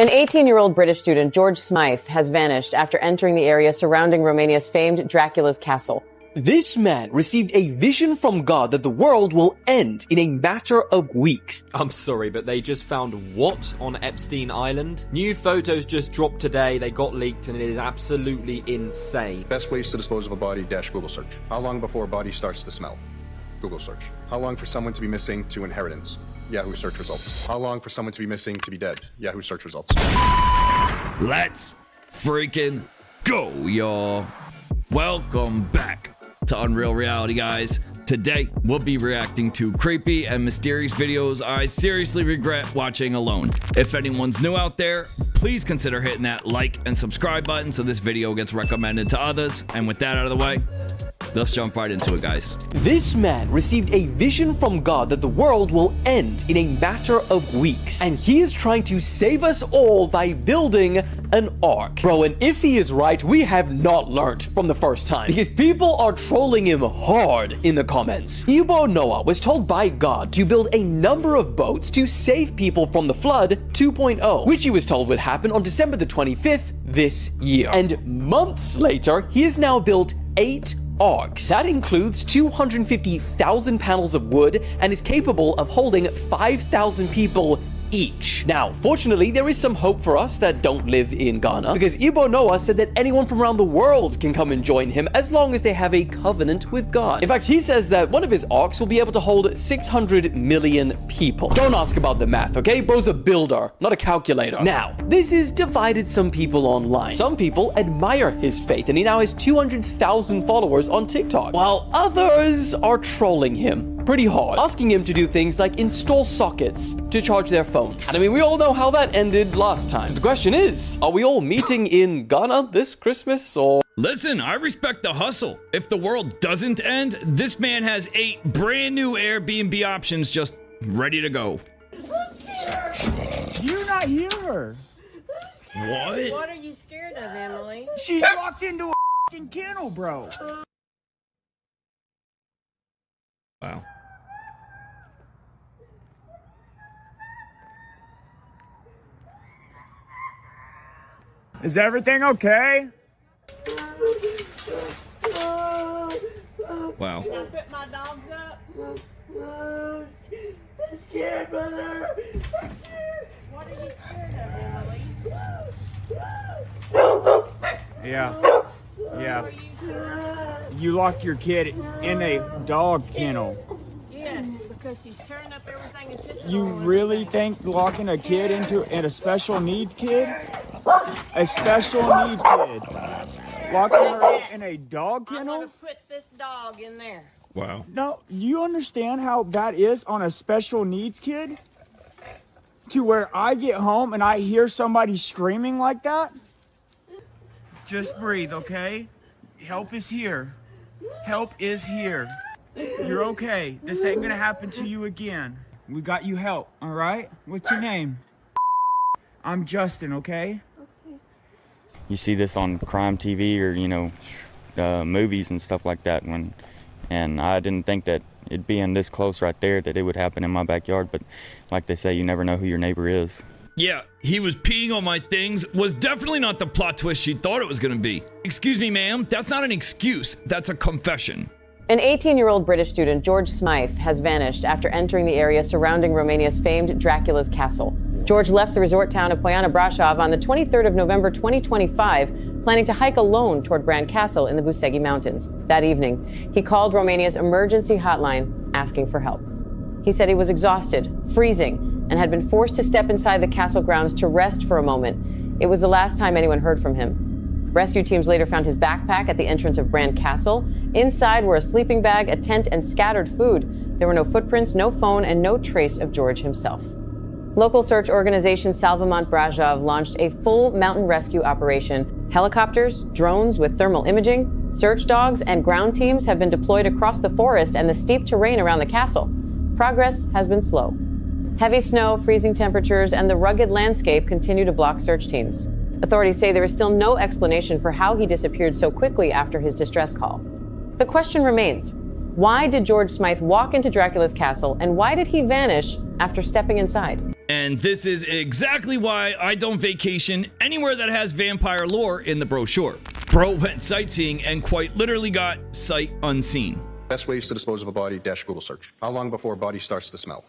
An 18-year-old British student, George Smythe, has vanished after entering the area surrounding Romania's famed Dracula's castle. This man received a vision from God that the world will end in a matter of weeks. I'm sorry, but they just found what on Epstein Island? New photos just dropped today, they got leaked, and it is absolutely insane. Best ways to dispose of a body, Google search. How long before a body starts to smell? Google search. How long for someone to be missing to inheritance? Yahoo search results. How long for someone to be missing to be dead? Yahoo search results. Let's freaking go, y'all. Welcome back to Unreal Reality, guys. Today, we'll be reacting to creepy and mysterious videos I seriously regret watching alone. If anyone's new out there, please consider hitting that like and subscribe button so this video gets recommended to others. And with that out of the way, let's jump right into it, guys. This man received a vision from God that the world will end in a matter of weeks. And he is trying to save us all by building an ark. Bro, and if he is right, we have not learned from the first time. Because people are trolling him hard in the comments. Yubo Noah was told by God to build a number of boats to save people from the flood 2.0, which he was told would happen on December the 25th this year. And months later, he has now built 8 arks. That includes 250,000 panels of wood and is capable of holding 5,000 people each. Now, fortunately, there is some hope for us that don't live in Ghana, because Ibo Noah said that anyone from around the world can come and join him as long as they have a covenant with God. In fact, he says that one of his arks will be able to hold 600 million people. Don't ask about the math, okay? Bro's a builder, not a calculator. Now, this has divided some people online. Some people admire his faith, and he now has 200,000 followers on TikTok, while others are trolling him pretty hard, asking him to do things like install sockets to charge their phones. And I mean, we all know how that ended last time. So the question is, are we all meeting in Ghana this Christmas, or? Listen, I respect the hustle. If the world doesn't end, this man has 8 brand new Airbnb options just ready to go. You're not here. What? What are you scared of, Emily? She's locked into a f***ing kennel, bro. Wow. Is everything okay? Wow. Can I put my dogs up? I'm scared, brother. What are you scared of, Emily? Yeah. Yeah. Who are you scared of? You locked your kid in a dog kennel. Yes, because she's tearing up everything and pissing You all over really everything. think locking a kid in a special needs kid? A special needs kid. Locking her in a dog I'm kennel? gonna put this dog in there. Wow. No, you understand how that is on a special needs kid? To where I get home and I hear somebody screaming like that? Just breathe, okay? Help is here. Help is here. You're okay. This ain't gonna happen to you again. We got you help, alright? What's your name? I'm Justin, okay? You see this on crime TV or, you know, movies and stuff like that. And I didn't think that it being this close right there that it would happen in my backyard. But like they say, you never know who your neighbor is. Yeah, he was peeing on my things was definitely not the plot twist she thought it was gonna be. Excuse me, ma'am, that's not an excuse, that's a confession. An 18-year-old British student, George Smythe, has vanished after entering the area surrounding Romania's famed Dracula's castle. George left the resort town of Poiana Brașov on the 23rd of November 2025, planning to hike alone toward Brand Castle in the Busegi Mountains. That evening, he called Romania's emergency hotline asking for help. He said he was exhausted, freezing, and had been forced to step inside the castle grounds to rest for a moment. It was the last time anyone heard from him. Rescue teams later found his backpack at the entrance of Brand Castle. Inside were a sleeping bag, a tent, and scattered food. There were no footprints, no phone, and no trace of George himself. Local search organization Salvamont Brașov launched a full mountain rescue operation. Helicopters, drones with thermal imaging, search dogs, and ground teams have been deployed across the forest and the steep terrain around the castle. Progress has been slow. Heavy snow, freezing temperatures, and the rugged landscape continue to block search teams. Authorities say there is still no explanation for how he disappeared so quickly after his distress call. The question remains, why did George Smythe walk into Dracula's castle, and why did he vanish after stepping inside? And this is exactly why I don't vacation anywhere that has vampire lore in the brochure. Bro went sightseeing and quite literally got sight unseen. Best ways to dispose of a body - Google search. How long before a body starts to smell?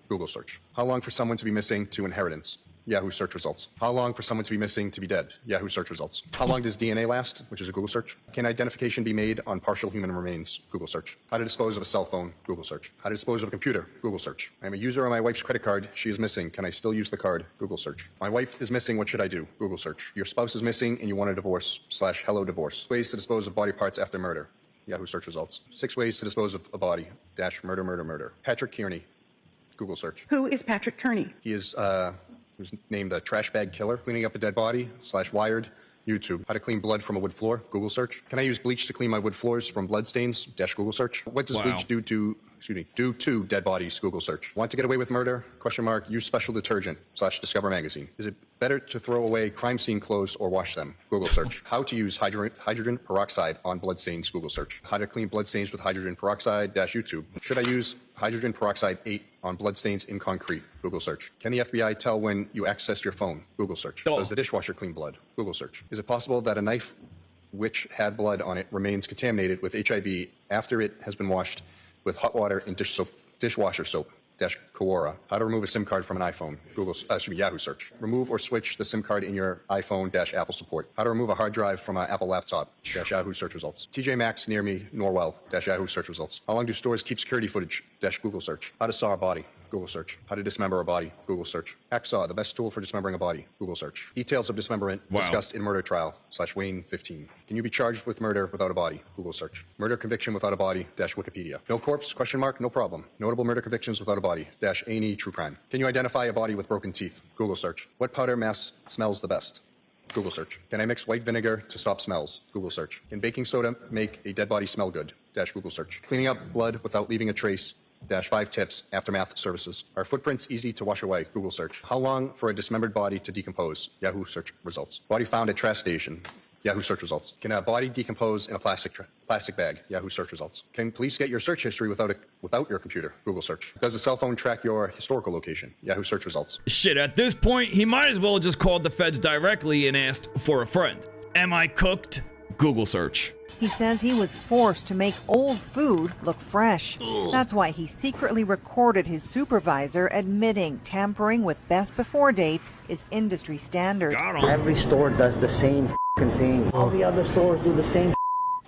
Google search. How long for someone to be missing to inheritance? Yahoo search results. How long for someone to be missing to be dead? Yahoo search results. How long does DNA last? Which is a Google search. Can identification be made on partial human remains? Google search. How to dispose of a cell phone? Google search. How to dispose of a computer? Google search. I'm a user on my wife's credit card. She is missing. Can I still use the card? Google search. My wife is missing. What should I do? Google search. Your spouse is missing and you want a divorce / hello divorce. Ways to dispose of body parts after murder. Yahoo search results. 6 ways to dispose of a body - murder. Patrick Kearney. Google search. Who is Patrick Kearney? He is who's named the trash bag killer. Cleaning up a dead body / Wired. YouTube. How to clean blood from a wood floor? Google search. Can I use bleach to clean my wood floors from blood stains? - Google search. What does bleach do to dead bodies? Google search. Want to get away with murder? - Use special detergent / Discover magazine. Is it better to throw away crime scene clothes or wash them? Google search. How to use hydrogen peroxide on blood stains? Google search. How to clean blood stains with hydrogen peroxide - YouTube. Should I use hydrogen peroxide 8 on blood stains in concrete? Google search. Can the FBI tell when you accessed your phone? Google search. Does the dishwasher clean blood? Google search. Is it possible that a knife which had blood on it remains contaminated with HIV after it has been washed with hot water and dishwasher soap? Quora. How to remove a SIM card from an iPhone? Yahoo search. Remove or switch the SIM card in your iPhone - Apple support. How to remove a hard drive from an Apple laptop - Yahoo search results. TJ Maxx near me, Norwell - Yahoo search results. How long do stores keep security footage - Google search. How to saw a body? Google search. How to dismember a body? Google search. Hacksaw, the best tool for dismembering a body? Google search. Details of dismemberment discussed in murder trial / Wayne 15. Can you be charged with murder without a body? Google search. Murder conviction without a body - Wikipedia. No corpse? No problem. Notable murder convictions without a body - A&E True Crime. Can you identify a body with broken teeth? Google search. What powder mask smells the best? Google search. Can I mix white vinegar to stop smells? Google search. Can baking soda make a dead body smell good? Google search. Cleaning up blood without leaving a trace - 5 tips, aftermath services. Are footprints easy to wash away? Google search. How long for a dismembered body to decompose? Yahoo search results. Body found at trash station. Yahoo search results. Can a body decompose in a plastic bag? Yahoo search results. Can police get your search history without your computer? Google search. Does a cell phone track your historical location? Yahoo search results. Shit, at this point, he might as well just called the feds directly and asked for a friend. Am I cooked? Google search. He says he was forced to make old food look fresh. That's why he secretly recorded his supervisor admitting tampering with best before dates is industry standard. Every store does the same thing. All the other stores do the same.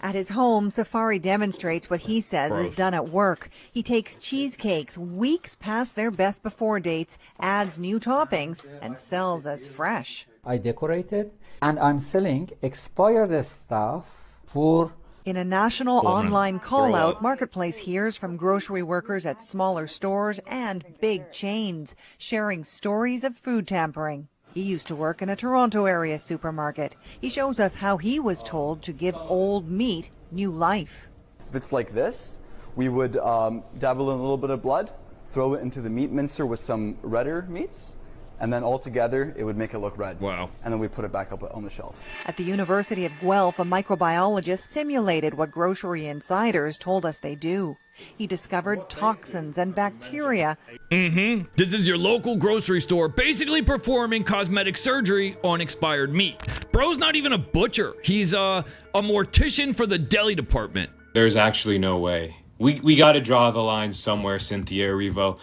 At his home, Safari demonstrates what he says is done at work. He takes cheesecakes weeks past their best before dates, adds new toppings, and sells as fresh. I decorate it, and I'm selling expired stuff for... In a national online call-out, Marketplace hears from grocery workers at smaller stores and big chains, sharing stories of food tampering. He used to work in a Toronto area supermarket. He shows us how he was told to give old meat new life. If it's like this, we would dabble in a little bit of blood, throw it into the meat mincer with some redder meats, and then all together, it would make it look red. Wow. And then we put it back up on the shelf. At the University of Guelph, a microbiologist simulated what grocery insiders told us they do. He discovered toxins and bacteria. This is your local grocery store basically performing cosmetic surgery on expired meat. Bro's not even a butcher. He's a mortician for the deli department. There's actually no way. We got to draw the line somewhere, Cynthia Erivo.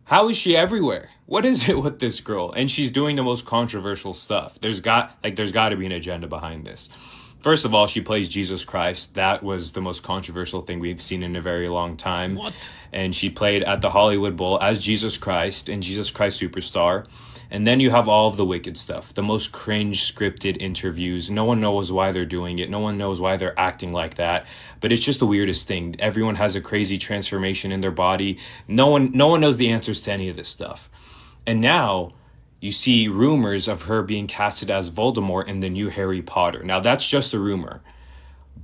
How is she everywhere? What is it with this girl? And she's doing the most controversial stuff. There's got to be an agenda behind this. First of all, she plays Jesus Christ. That was the most controversial thing we've seen in a very long time. What? And she played at the Hollywood Bowl as Jesus Christ and Jesus Christ Superstar. And then you have all of the wicked stuff, the most cringe scripted interviews. No one knows why they're doing it. No one knows why they're acting like that. But it's just the weirdest thing. Everyone has a crazy transformation in their body. No one knows the answers to any of this stuff. And now you see rumors of her being casted as Voldemort in the new Harry Potter. Now that's just a rumor.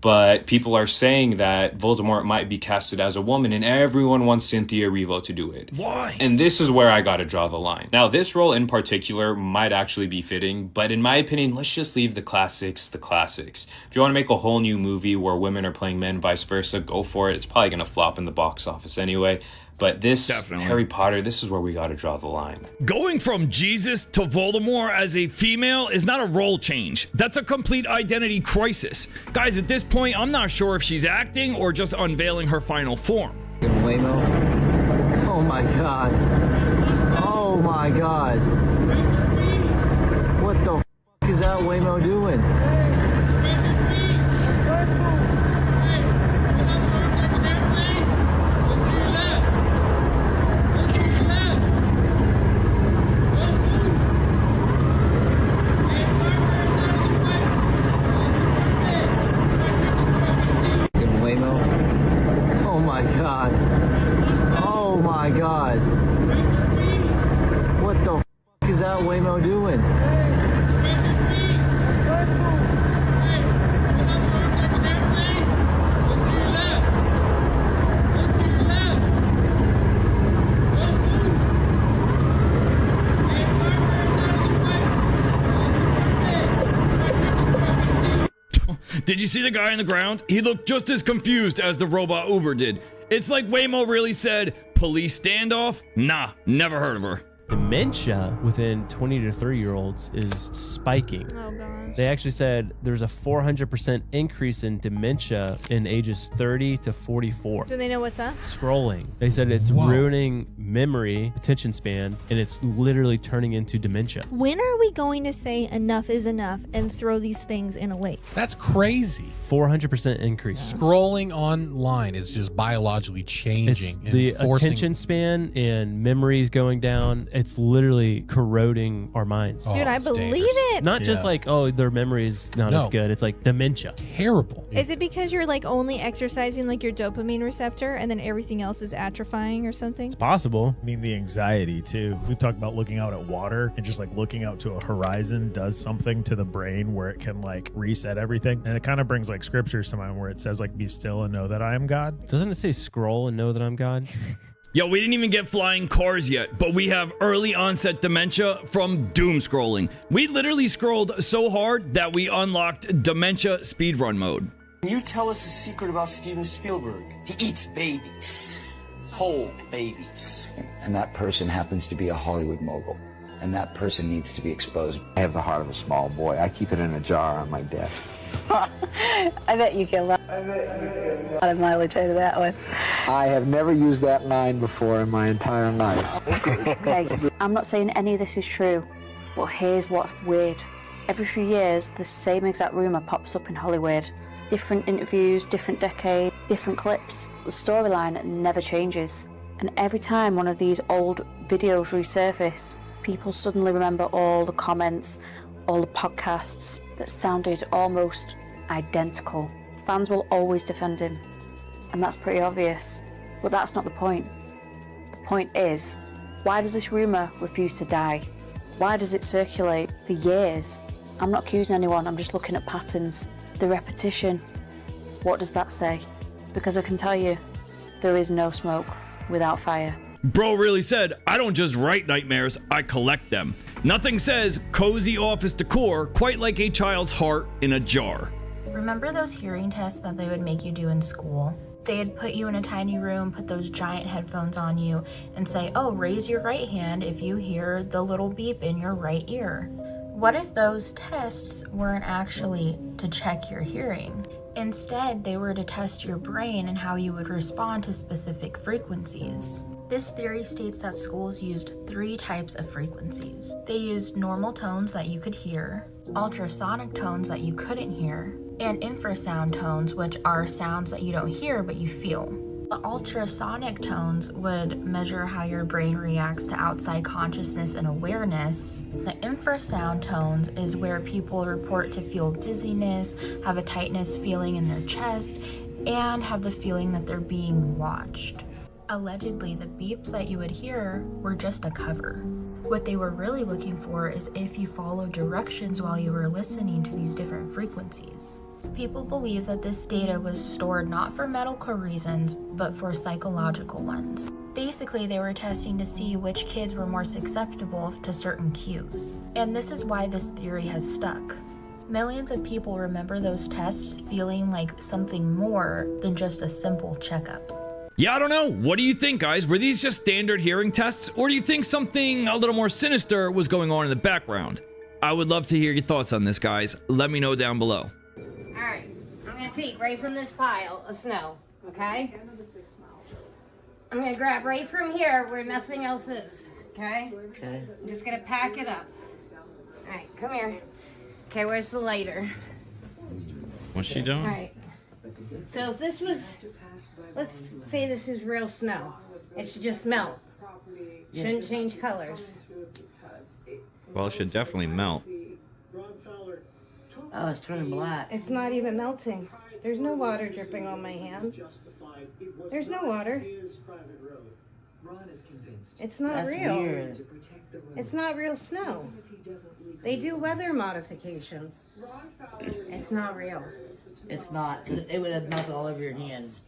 But people are saying that Voldemort might be casted as a woman, and everyone wants Cynthia Erivo to do it. Why? And this is where I gotta draw the line. Now, this role in particular might actually be fitting, but in my opinion, let's just leave the classics the classics. If you want to make a whole new movie where women are playing men, vice versa, go for it. It's probably gonna flop in the box office anyway. But this Definitely. Harry Potter, this is where we got to draw the line. Going from Jesus to Voldemort as a female is not a role change. That's a complete identity crisis. Guys, at this point, I'm not sure if she's acting or just unveiling her final form. Waymo. Oh my god. Oh my god. What the f is that Waymo doing? Waymo. Oh my god. Oh my god. What the f is that Waymo doing? Did you see the guy on the ground? He looked just as confused as the robot Uber did. It's like Waymo really said, police standoff? Nah, never heard of her. Dementia within 20 to 30-year-olds is spiking. Oh, gosh. They actually said there's a 400% increase in dementia in ages 30 to 44. Do they know what's up? Scrolling. They said it's ruining memory, attention span, and it's literally turning into dementia. When are we going to say enough is enough and throw these things in a lake? That's crazy. 400% increase. Scrolling online is just biologically changing. It's the attention span and memories going down. It's literally corroding our minds. Dude, I believe it. Not just like, oh, their memory's not as good. It's like dementia. Terrible. Is it because you're like only exercising like your dopamine receptor and then everything else is atrophying or something? It's possible. I mean, the anxiety too. We've talked about looking out at water and just like looking out to a horizon does something to the brain where it can like reset everything. And it kind of brings like scriptures to mind where it says like, be still and know that I am God. Doesn't it say scroll and know that I'm God? Yo, we didn't even get flying cars yet, but we have early onset dementia from doom scrolling. We literally scrolled so hard that we unlocked dementia speedrun mode. Can you tell us a secret about Steven Spielberg? He eats babies. Whole babies. And that person happens to be a Hollywood mogul. And that person needs to be exposed. I have the heart of a small boy. I keep it in a jar on my desk. I bet you get a lot of mileage out of that one. I have never used that line before in my entire life. Okay, I'm not saying any of this is true, but here's what's weird. Every few years, the same exact rumour pops up in Hollywood. Different interviews, different decade, different clips. The storyline never changes. And every time one of these old videos resurface, people suddenly remember all the comments, all the podcasts that sounded almost identical. Fans will always defend him, and that's pretty obvious. But that's not the point. The point is, why does this rumour refuse to die? Why does it circulate for years? I'm not accusing anyone, I'm just looking at patterns. The repetition, what does that say? Because I can tell you, there is no smoke without fire. Bro really said, I don't just write nightmares, I collect them. Nothing says cozy office decor quite like a child's heart in a jar. Remember those hearing tests that they would make you do in school? They'd put you in a tiny room, put those giant headphones on you, and say, oh, raise your right hand if you hear the little beep in your right ear. What if those tests weren't actually to check your hearing? Instead, they were to test your brain and how you would respond to specific frequencies. This theory states that schools used 3 types of frequencies. They used normal tones that you could hear, ultrasonic tones that you couldn't hear, and infrasound tones, which are sounds that you don't hear but you feel. The ultrasonic tones would measure how your brain reacts to outside consciousness and awareness. The infrasound tones is where people report to feel dizziness, have a tightness feeling in their chest, and have the feeling that they're being watched. Allegedly, the beeps that you would hear were just a cover. What they were really looking for is if you followed directions while you were listening to these different frequencies. People believe that this data was stored not for medical reasons, but for psychological ones. Basically, they were testing to see which kids were more susceptible to certain cues. And this is why this theory has stuck. Millions of people remember those tests feeling like something more than just a simple checkup. Yeah, I don't know. What do you think, guys? Were these just standard hearing tests, or do you think something a little more sinister was going on in the background? I would love to hear your thoughts on this, guys. Let me know down below. All right, I'm gonna take right from this pile of snow, okay? I'm gonna grab right from here where nothing else is, okay? Okay. I'm just gonna pack it up. All right, come here. Okay, where's the lighter? What's she doing? All right. So if this was, let's say this is real snow. It should just melt. Shouldn't change colors. Well, it should definitely melt. Oh, it's turning black. It's not even melting. There's no water dripping on my hand. There's no water. It's not That's real. weird. It's not real snow. They do weather modifications. It's not real. It's not. It would have melted all over your hands.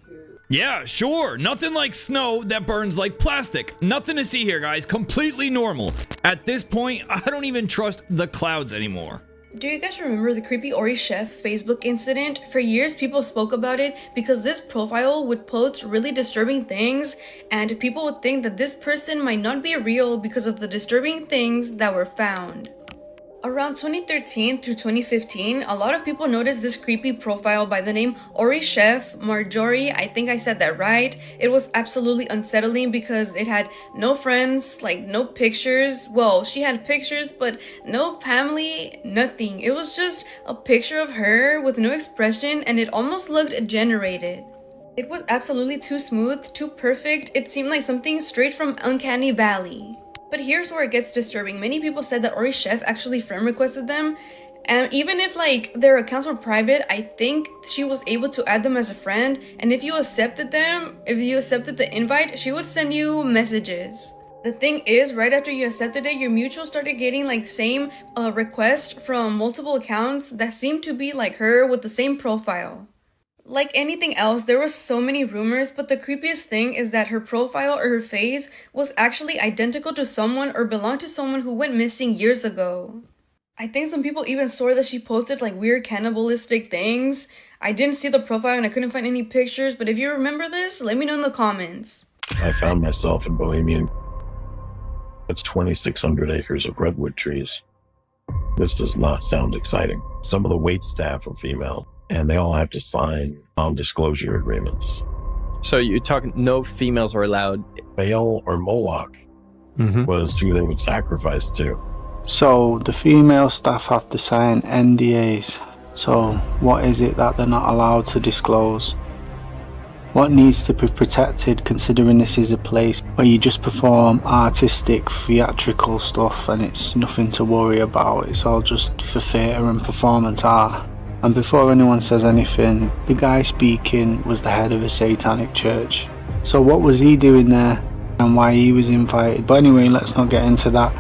Yeah, sure. Nothing like snow that burns like plastic. Nothing to see here, guys. Completely normal. At this point, I don't even trust the clouds anymore. Do you guys remember the creepy Ori Chef Facebook incident? For years, people spoke about it because this profile would post really disturbing things, and people would think that this person might not be real because of the disturbing things that were found. Around 2013 through 2015, a lot of people noticed this creepy profile by the name Ori Chef Marjorie. I think I said that right. It was absolutely unsettling because it had no friends, like no pictures. Well, she had pictures, but no family, nothing. It was just a picture of her with no expression, and it almost looked generated. It was absolutely too smooth, too perfect. It seemed like something straight from Uncanny Valley. But here's where it gets disturbing. Many people said that Ori Chef actually friend requested them, and even if like their accounts were private, I think she was able to add them as a friend, and if you accepted them, if you accepted the invite, she would send you messages. The thing is, right after you accepted it, your mutual started getting like same request from multiple accounts that seemed to be like her with the same profile. Like anything else, there were so many rumors, but the creepiest thing is that her profile or her face was actually identical to someone or belonged to someone who went missing years ago. I think some people even saw that she posted like weird cannibalistic things. I didn't see the profile and I couldn't find any pictures, but if you remember this, let me know in the comments. I found myself in Bohemian. It's 2,600 acres of redwood trees. This does not sound exciting. Some of the wait staff are female, and they all have to sign non-disclosure agreements. So you're talking no females were allowed? Baal or Moloch was who they would sacrifice to. So the female staff have to sign NDAs. So what is it that they're not allowed to disclose? What needs to be protected, considering this is a place where you just perform artistic, theatrical stuff and it's nothing to worry about? It's all just for theatre and performance art. And before anyone says anything, the guy speaking was the head of a satanic church. So what was he doing there and why he was invited? But anyway, let's not get into that.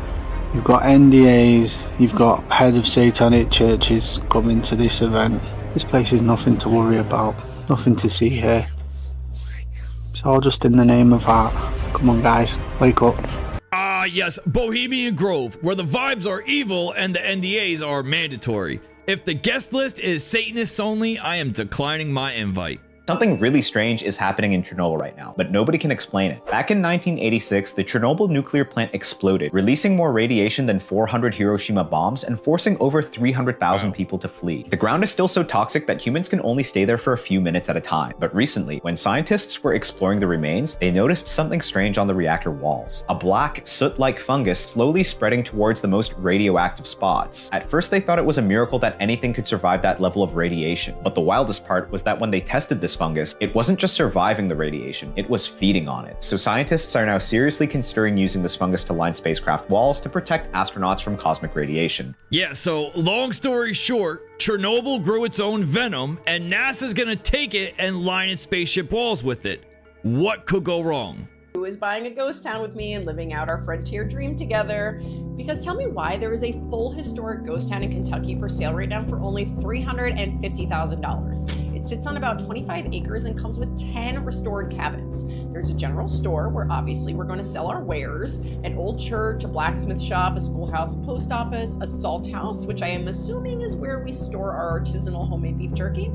You've got NDAs, you've got head of satanic churches coming to this event. This place is nothing to worry about, nothing to see here. It's all just in the name of art. Come on guys, wake up. Ah, yes, Bohemian Grove, where the vibes are evil and the NDAs are mandatory. If the guest list is Satanists only, I am declining my invite. Something really strange is happening in Chernobyl right now, but nobody can explain it. Back in 1986, the Chernobyl nuclear plant exploded, releasing more radiation than 400 Hiroshima bombs and forcing over 300,000 people to flee. The ground is still so toxic that humans can only stay there for a few minutes at a time. But recently, when scientists were exploring the remains, they noticed something strange on the reactor walls. A black, soot-like fungus slowly spreading towards the most radioactive spots. At first, they thought it was a miracle that anything could survive that level of radiation. But the wildest part was that when they tested this fungus, it wasn't just surviving the radiation, it was feeding on it. So scientists are now seriously considering using this fungus to line spacecraft walls to protect astronauts from cosmic radiation. Yeah, so long story short, Chernobyl grew its own venom, and NASA's gonna take it and line its spaceship walls with it. What could go wrong? Who is buying a ghost town with me and living out our frontier dream together. Because tell me why there is a full historic ghost town in Kentucky for sale right now for only $350,000. It sits on about 25 acres and comes with 10 restored cabins. There's a general store where obviously we're going to sell our wares, an old church, a blacksmith shop, a schoolhouse, a post office, a salt house, which I am assuming is where we store our artisanal homemade beef jerky,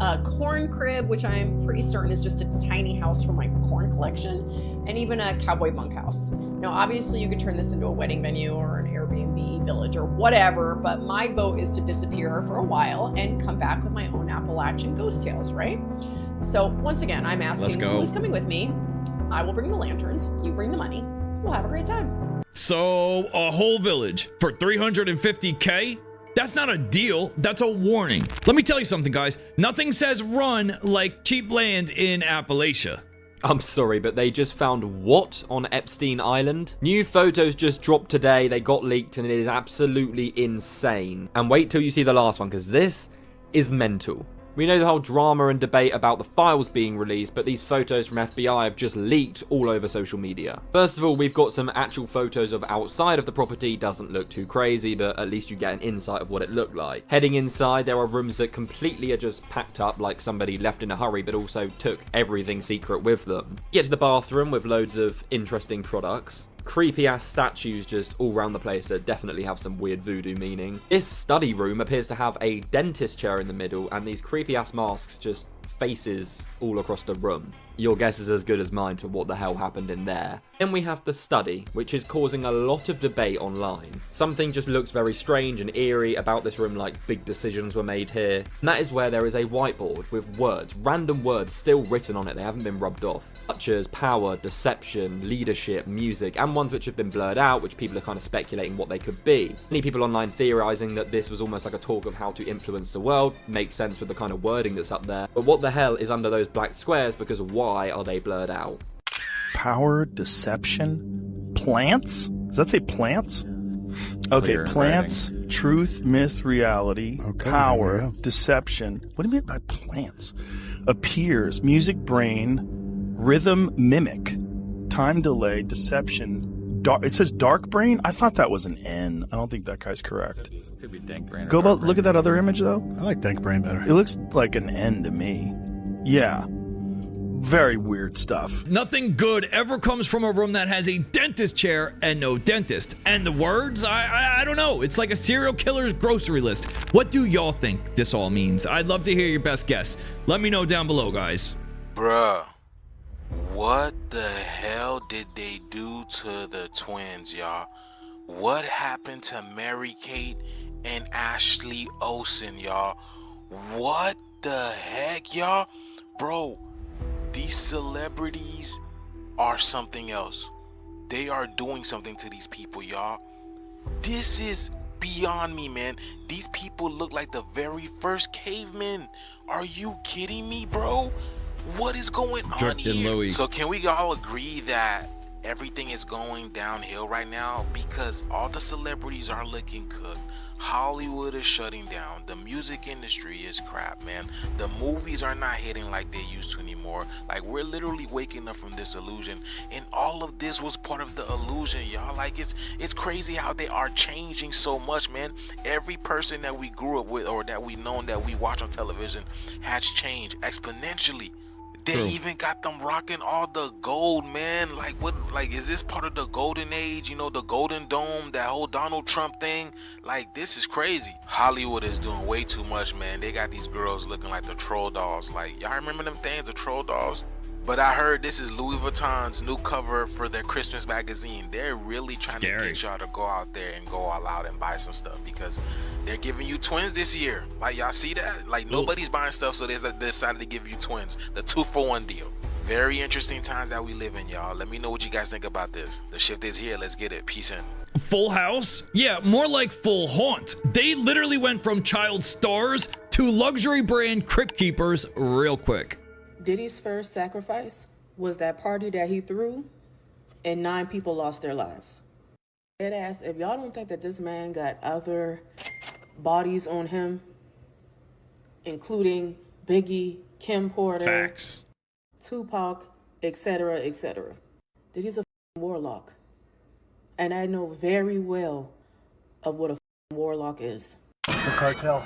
a corn crib, which I'm pretty certain is just a tiny house for my corn collection, and even a cowboy bunkhouse. Now, obviously, you could turn this into a wedding venue or an Airbnb village or whatever, but my vote is to disappear for a while and come back with my own Appalachian ghost tales, right? So, once again, I'm asking who's coming with me. I will bring the lanterns, you bring the money, we'll have a great time. So, a whole village for 350K? That's not a deal, that's a warning. Let me tell you something, guys. Nothing says run like cheap land in Appalachia. I'm sorry, but they just found what on Epstein Island? New photos just dropped today, they got leaked, and it is absolutely insane. And wait till you see the last one, because this is mental. We know the whole drama and debate about the files being released, but these photos from FBI have just leaked all over social media. First of all, we've got some actual photos of outside of the property. Doesn't look too crazy, but at least you get an insight of what it looked like. Heading inside, there are rooms that completely are just packed up like somebody left in a hurry, but also took everything secret with them. Get to the bathroom with loads of interesting products. Creepy ass statues just all around the place that definitely have some weird voodoo meaning. This study room appears to have a dentist chair in the middle and these creepy ass masks just faces all across the room. Your guess is as good as mine to what the hell happened in there. Then we have the study, which is causing a lot of debate online. Something just looks very strange and eerie about this room, like big decisions were made here. And that is where there is a whiteboard with words, random words still written on it, they haven't been rubbed off. Such as power, deception, leadership, music, and ones which have been blurred out, which people are kind of speculating what they could be. Many people online theorizing that this was almost like a talk of how to influence the world. Makes sense with the kind of wording that's up there. But what the hell is under those black squares, because why are they blurred out? Power, deception, plants? Does that say plants? Okay, Clear plants, truth, myth, reality, power, deception. What do you mean by plants? Appears, music, brain, rhythm, mimic, time delay, deception. It says dark brain? I thought that was an N. I don't think that guy's correct. Could be dank brain. Go about, look at that other image though. I like dank brain better. It looks like an N to me. Yeah. Very weird stuff. Nothing good ever comes from a room that has a dentist chair and no dentist. And the words? I don't know. It's like a serial killer's grocery list. What do y'all think this all means? I'd love to hear your best guess. Let me know down below, guys. Bruh, what the hell did they do to the twins, y'all? What happened to Mary-Kate and Ashley Olsen, y'all? What the heck, y'all? Bro, these celebrities are something else. They are doing something to these people, y'all. This is beyond me, man. These people look like the very first cavemen. Are you kidding me, bro? What is going on here? So can we all agree that everything is going downhill right now? Because all the celebrities are looking cooked. Hollywood is shutting down. The music industry is crap, man. The movies are not hitting like they used to anymore. Like, we're literally waking up from this illusion, and all of this was part of the illusion, y'all. Like, it's crazy how they are changing so much, man. Every person that we grew up with or that we known that we watch on television has changed exponentially. They even got them rocking all the gold, man. Like, what? Like, is this part of the golden age? You know, the golden dome, that whole Donald Trump thing. Like, this is crazy. Hollywood is doing way too much, man. They got these girls looking like the troll dolls. Like, y'all remember them things, the troll dolls? But I heard this is Louis Vuitton's new cover for their Christmas magazine. They're really trying to get y'all to go out there and go all out and buy some stuff, because they're giving you twins this year. Like, y'all see that? Like, nobody's buying stuff, so they decided to give you twins. The 2-for-1 deal. Very interesting times that we live in, y'all. Let me know what you guys think about this. The shift is here. Let's get it. Peace in. Full House? Yeah, more like Full Haunt. They literally went from child stars to luxury brand crypt keepers real quick. Diddy's first sacrifice was that party that he threw, and 9 people lost their lives. It asks, if y'all don't think that this man got other bodies on him, including Biggie, Kim Porter, Tupac, etc., etc. Diddy's a warlock. And I know very well of what a warlock is. The Cartel.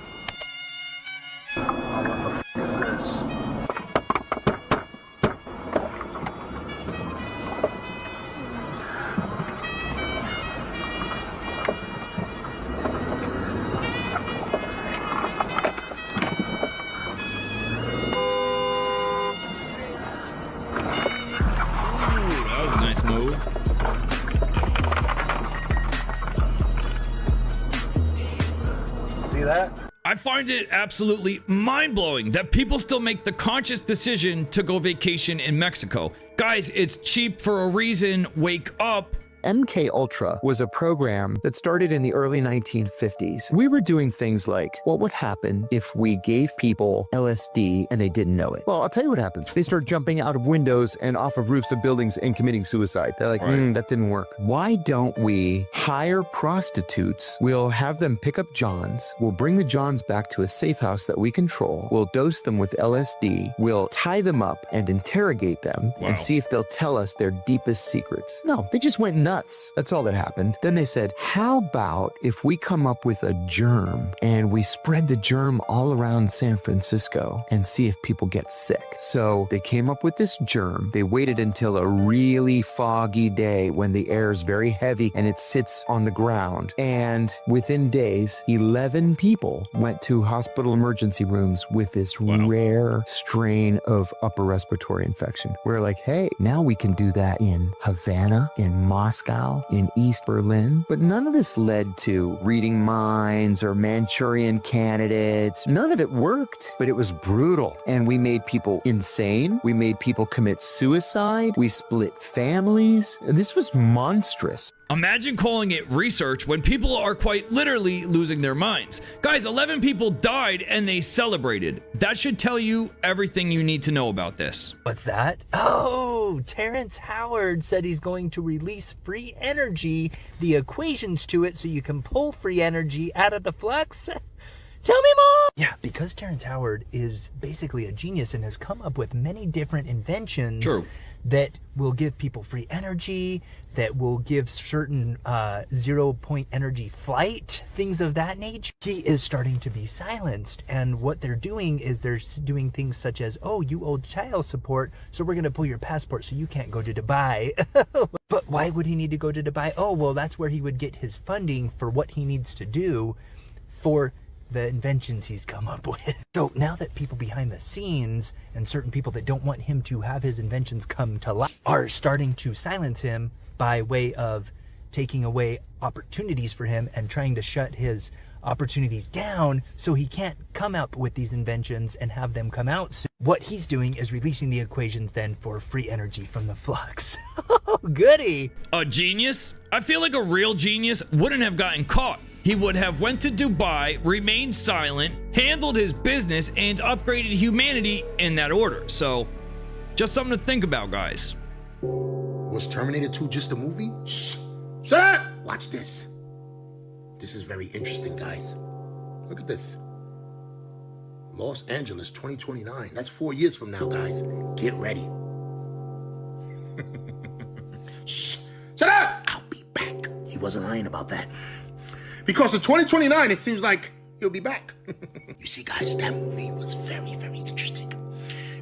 see that? I find it absolutely mind-blowing that people still make the conscious decision to go vacation in Mexico. Guys, it's cheap for a reason. Wake up. MK Ultra was a program that started in the early 1950s. We were doing things like, what would happen if we gave people LSD and they didn't know it? Well, I'll tell you what happens. They start jumping out of windows and off of roofs of buildings and committing suicide. They're like, that didn't work. Why don't we hire prostitutes? We'll have them pick up Johns. We'll bring the Johns back to a safe house that we control. We'll dose them with LSD. We'll tie them up and interrogate them and see if they'll tell us their deepest secrets. No, they just went nuts. That's all that happened. Then they said, how about if we come up with a germ and we spread the germ all around San Francisco and see if people get sick? So they came up with this germ. They waited until a really foggy day when the air is very heavy and it sits on the ground. And within days, 11 people went to hospital emergency rooms with this rare strain of upper respiratory infection. We're like, hey, now we can do that in Havana, in Moscow, in East Berlin. But none of this led to reading minds or Manchurian candidates. None of it worked, but it was brutal. And we made people insane. We made people commit suicide. We split families. This was monstrous. Imagine calling it research when people are quite literally losing their minds. Guys, 11 people died and they celebrated. That should tell you everything you need to know about this. What's that? Oh, Terrence Howard said he's going to release free energy, the equations to it, so you can pull free energy out of the flux. Tell me more! Yeah, because Terrence Howard is basically a genius and has come up with many different inventions that will give people free energy, that will give certain 0-point energy flight, things of that nature. He is starting to be silenced, and what they're doing is they're doing things such as, oh, you owe child support, so we're going to pull your passport so you can't go to Dubai. But why would he need to go to Dubai? Oh, well, that's where he would get his funding for what he needs to do for the inventions he's come up with. So now that people behind the scenes and certain people that don't want him to have his inventions come to life are starting to silence him by way of taking away opportunities for him and trying to shut his opportunities down so he can't come up with these inventions and have them come out soon. What he's doing is releasing the equations then for free energy from the flux. Oh, goody! A genius? I feel like a real genius wouldn't have gotten caught. He would have went to Dubai, remained silent, handled his business, and upgraded humanity in that order. So, just something to think about, guys. Was Terminator 2 just a movie? Shh! Shut up! Watch this. This is very interesting, guys. Look at this. Los Angeles 2029. That's 4 years from now, guys. Get ready. Shh! Shut up! I'll be back. He wasn't lying about that. Because in 2029, it seems like he'll be back. You see, guys, that movie was very, very interesting.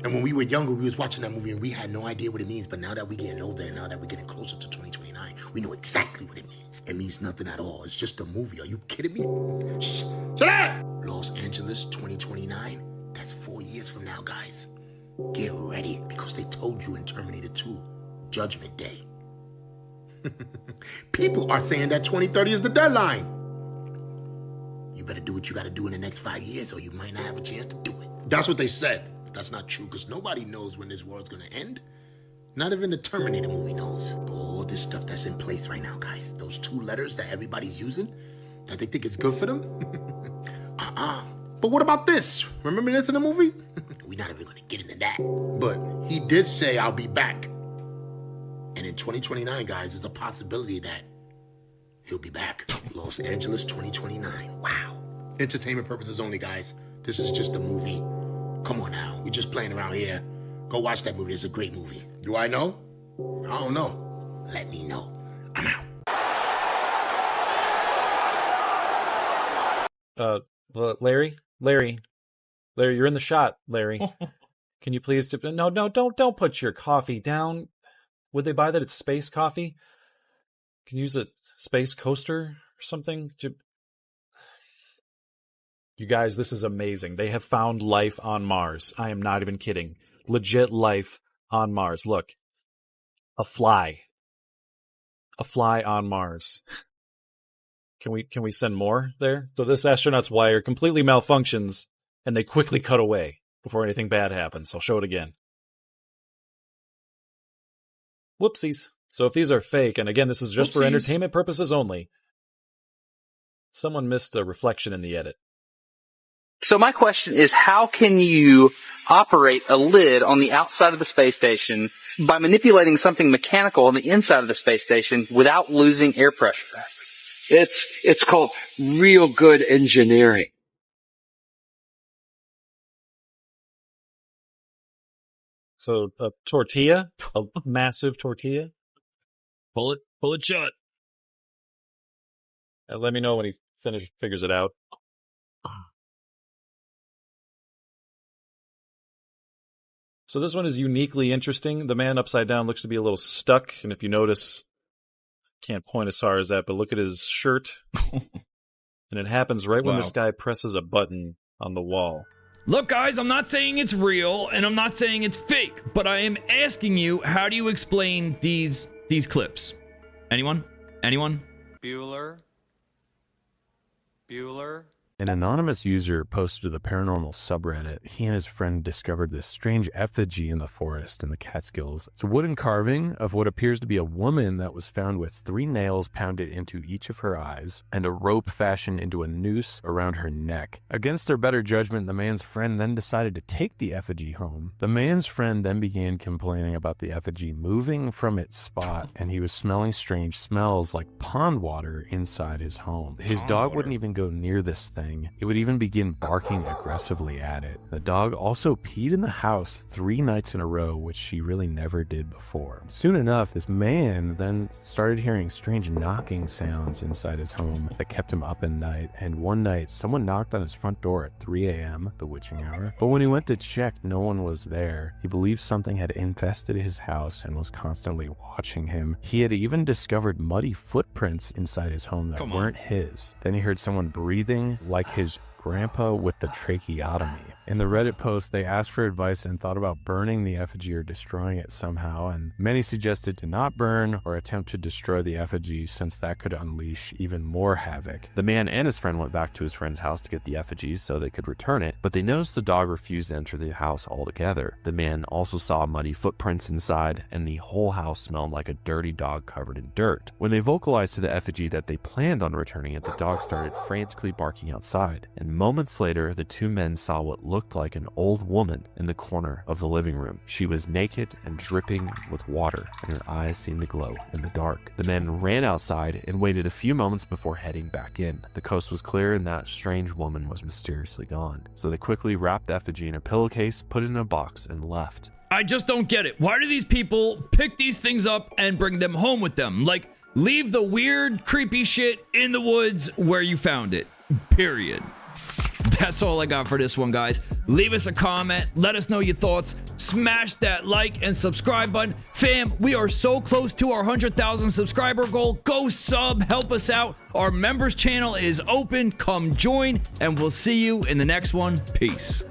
And when we were younger, we was watching that movie and we had no idea what it means. But now that we're getting older and now that we're getting closer to 2029, we know exactly what it means. It means nothing at all. It's just a movie. Are you kidding me? Shh! Shut up! Los Angeles 2029. That's 4 years from now, guys. Get ready, because they told you in Terminator 2, Judgment Day. People are saying that 2030 is the deadline. You better do what you got to do in the next 5 years or you might not have a chance to do it. That's what they said. But that's not true because nobody knows when this world's going to end. Not even the Terminator movie knows. All this stuff that's in place right now, guys. Those 2 letters that everybody's using, that they think is good for them. But what about this? Remember this in the movie? We're not even going to get into that. But he did say, I'll be back. And in 2029, guys, there's a possibility that he'll be back. Los Angeles 2029. Wow. Entertainment purposes only, guys. This is just a movie. Come on now. We're just playing around here. Go watch that movie. It's a great movie. Do I know? I don't know. Let me know. I'm out. Larry, you're in the shot, Larry. Can you please no, don't put your coffee down. Would they buy that? It's space coffee. Can you use a space coaster or something? You guys, this is amazing. They have found life on Mars. I am not even kidding. Legit life on Mars. Look, a fly on Mars. Can we send more there? So this astronaut's wire completely malfunctions, and they quickly cut away before anything bad happens. I'll show it again. Whoopsies. So if these are fake, and again, this is just for entertainment purposes only, someone missed a reflection in the edit. So my question is, how can you operate a lid on the outside of the space station by manipulating something mechanical on the inside of the space station without losing air pressure? It's called real good engineering. So a tortilla, a massive tortilla. Pull it shut. Let me know when he figures it out. So this one is uniquely interesting. The man upside down looks to be a little stuck, and if you notice, can't point as far as that, but look at his shirt. And it happens right when this guy presses a button on the wall. Look, guys, I'm not saying it's real, and I'm not saying it's fake, but I am asking you, how do you explain these clips? Anyone? Anyone? Bueller. An anonymous user posted to the Paranormal subreddit. He and his friend discovered this strange effigy in the forest in the Catskills. It's a wooden carving of what appears to be a woman that was found with 3 nails pounded into each of her eyes and a rope fashioned into a noose around her neck. Against their better judgment, the man's friend then decided to take the effigy home. The man's friend then began complaining about the effigy moving from its spot, and he was smelling strange smells like pond water inside his home. His dog wouldn't even go near this thing. It would even begin barking aggressively at it. The dog also peed in the house 3 nights in a row, which she really never did before. Soon enough, this man then started hearing strange knocking sounds inside his home that kept him up at night, and one night someone knocked on his front door at 3 a.m., the witching hour. But when he went to check, no one was there. He believed something had infested his house and was constantly watching him. He had even discovered muddy footprints inside his home that weren't his. Then he heard someone breathing like his grandpa with the tracheotomy. In the Reddit post, they asked for advice and thought about burning the effigy or destroying it somehow, and many suggested to not burn or attempt to destroy the effigy since that could unleash even more havoc. The man and his friend went back to his friend's house to get the effigy so they could return it, but they noticed the dog refused to enter the house altogether. The man also saw muddy footprints inside, and the whole house smelled like a dirty dog covered in dirt. When they vocalized to the effigy that they planned on returning it, the dog started frantically barking outside, and moments later, the 2 men saw what looked like an old woman in the corner of the living room. She was naked and dripping with water, and her eyes seemed to glow in the dark. The men ran outside and waited a few moments before heading back in. The coast was clear and that strange woman was mysteriously gone. So they quickly wrapped the effigy in a pillowcase, put it in a box, and left. I just don't get it. Why do these people pick these things up and bring them home with them? Like, leave the weird, creepy shit in the woods where you found it. Period. That's all I got for this one, guys. Leave us a comment. Let us know your thoughts. Smash that like and subscribe button. Fam, we are so close to our 100,000 subscriber goal. Go sub. Help us out. Our members channel is open. Come join, and we'll see you in the next one. Peace.